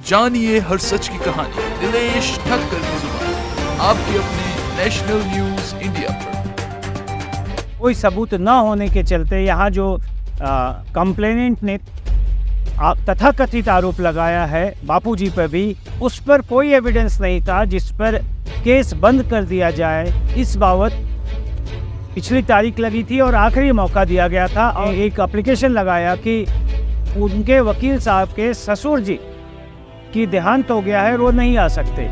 जानिए हर सच की कहानी दिनेश ठक्कर की जुबान आपके अपने नेशनल न्यूज इंडिया पर। कोई सबूत न होने के चलते यहाँ जो कंप्लेनेंट ने तथाकथित आरोप लगाया है बापूजी पर भी, उस पर कोई एविडेंस नहीं था जिस पर केस बंद कर दिया जाए। इस बाबत पिछली तारीख लगी थी और आखिरी मौका दिया गया था और एक एप्लीकेशन लगाया कि उनके वकील साहब के ससुर जी की देहांत हो गया है, वो नहीं आ सकते।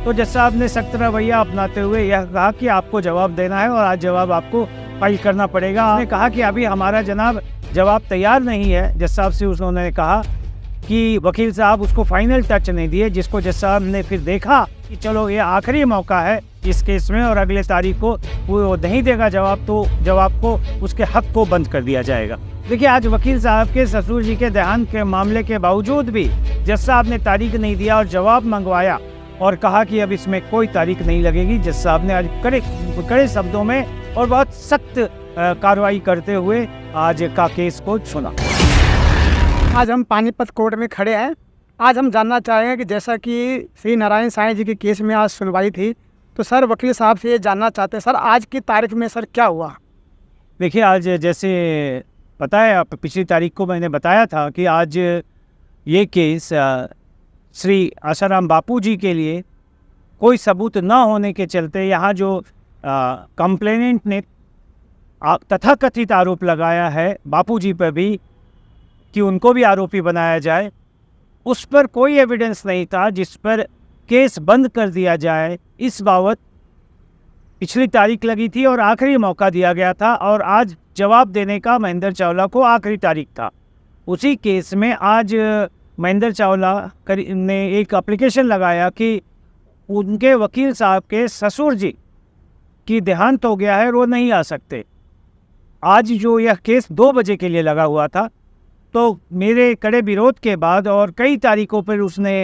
तो जज साहब ने सख्त रवैया अपनाते हुए यह कहा कि आपको जवाब देना है और आज जवाब आपको फाइल करना पड़ेगा। आपने कहा कि अभी हमारा जनाब जवाब तैयार नहीं है। जज साहब से उन्होंने कहा कि वकील साहब उसको फाइनल टच नहीं दिए, जिसको जज साहब ने फिर देखा कि चलो ये आखिरी मौका है इस केस में और अगले तारीख को वो नहीं देगा जवाब तो जवाब को उसके हक को बंद कर दिया जाएगा। देखिए, आज वकील साहब के ससुर जी के देहांत के मामले के बावजूद भी जज साहब ने तारीख नहीं दिया और जवाब मंगवाया और कहा कि अब इसमें कोई तारीख नहीं लगेगी। जज साहब ने आज कड़े शब्दों में और बहुत सख्त कार्रवाई करते हुए आज का केस को सुना। आज हम पानीपत कोर्ट में खड़े हैं। आज हम जानना चाहेंगे कि जैसा कि श्री नारायण साईं जी के केस में आज सुनवाई थी, तो सर वकील साहब से ये जानना चाहते हैं सर आज की तारीख में सर क्या हुआ। देखिए, आज जैसे पता है पिछली तारीख को मैंने बताया था कि आज ये केस श्री आसाराम बापूजी के लिए कोई सबूत न होने के चलते यहाँ जो कंप्लेनेंट ने तथाकथित आरोप लगाया है बापूजी पर भी कि उनको भी आरोपी बनाया जाए, उस पर कोई एविडेंस नहीं था जिस पर केस बंद कर दिया जाए। इस बाबत पिछली तारीख लगी थी और आखिरी मौका दिया गया था और आज जवाब देने का महेंद्र चावला को आखिरी तारीख था। उसी केस में आज महेंद्र चावला ने एक एप्लीकेशन लगाया कि उनके वकील साहब के ससुर जी की देहांत हो गया है, वो नहीं आ सकते। आज जो यह केस 2 बजे के लिए लगा हुआ था, तो मेरे कड़े विरोध के बाद और कई तारीखों पर उसने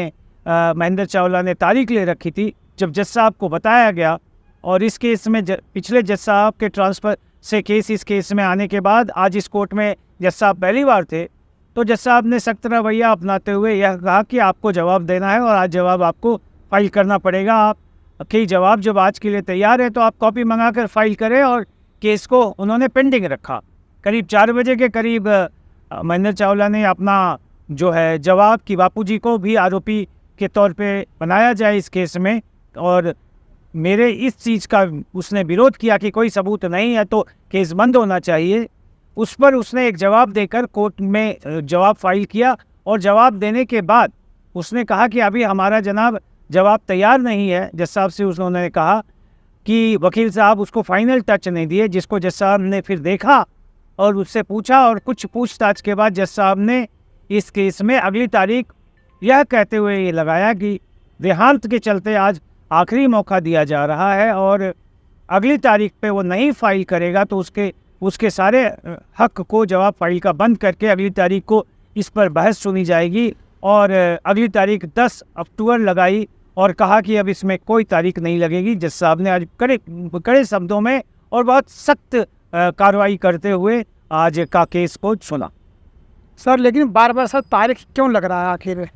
महेंद्र चावला ने तारीख ले रखी थी। जब जज साहब को बताया गया और इस केस में पिछले जज साहब के ट्रांसफ़र से केस इस केस में आने के बाद आज इस कोर्ट में जज साहब पहली बार थे, तो जज साहब ने सख्त रवैया अपनाते हुए यह कहा कि आपको जवाब देना है और आज जवाब आपको फाइल करना पड़ेगा। आपके जवाब जब आज के लिए तैयार है तो आप कॉपी मंगा कर फाइल करें और केस को उन्होंने पेंडिंग रखा। करीब 4 बजे के करीब महेंद्र चावला ने अपना जो है जवाब कि बापूजी को भी आरोपी के तौर पे बनाया जाए इस केस में, और मेरे इस चीज़ का उसने विरोध किया कि कोई सबूत नहीं है तो केस बंद होना चाहिए। उस पर उसने एक जवाब देकर कोर्ट में जवाब फाइल किया और जवाब देने के बाद उसने कहा कि अभी हमारा जनाब जवाब तैयार नहीं है। जज साहब से उन्होंने कहा कि वकील साहब उसको फाइनल टच नहीं दिए, जिसको जज साहब ने फिर देखा और उससे पूछा और कुछ पूछताछ के बाद जज साहब ने इस केस में अगली तारीख यह कहते हुए ये लगाया कि देहांत के चलते आज आखिरी मौका दिया जा रहा है और अगली तारीख पे वो नहीं फाइल करेगा तो उसके सारे हक को जवाब फाइल का बंद करके अगली तारीख को इस पर बहस सुनी जाएगी। और अगली तारीख 10 अक्टूबर लगाई और कहा कि अब इसमें कोई तारीख नहीं लगेगी। जज साहब ने आज कड़े शब्दों में और बहुत सख्त कार्रवाई करते हुए आज का केस को सुना। सर लेकिन बार बार सर तारीख क्यों लग रहा है आखिर?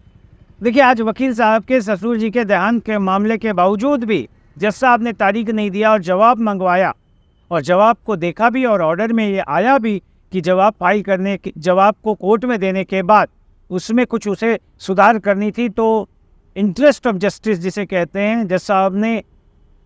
देखिए, आज वकील साहब के ससुर जी के देहांत के मामले के बावजूद भी जज साहब ने तारीख नहीं दिया और जवाब मंगवाया और जवाब को देखा भी और ऑर्डर में ये आया भी कि जवाब फाइल करने के जवाब को कोर्ट में देने के बाद उसमें कुछ उसे सुधार करनी थी। तो इंटरेस्ट ऑफ जस्टिस जिसे कहते हैं, जज साहब ने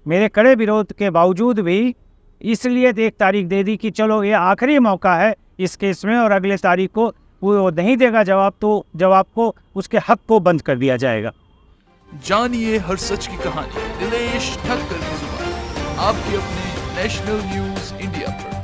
मेरे कड़े विरोध के बावजूद भी इसलिए एक तारीख दे दी कि चलो ये आखिरी मौका है इस केस में और अगले तारीख को वो नहीं देगा जवाब तो जवाब को उसके हक को बंद कर दिया जाएगा। जानिए हर सच की कहानी दिनेश ठक्कर की जुबान आपके अपने नेशनल न्यूज इंडिया पर।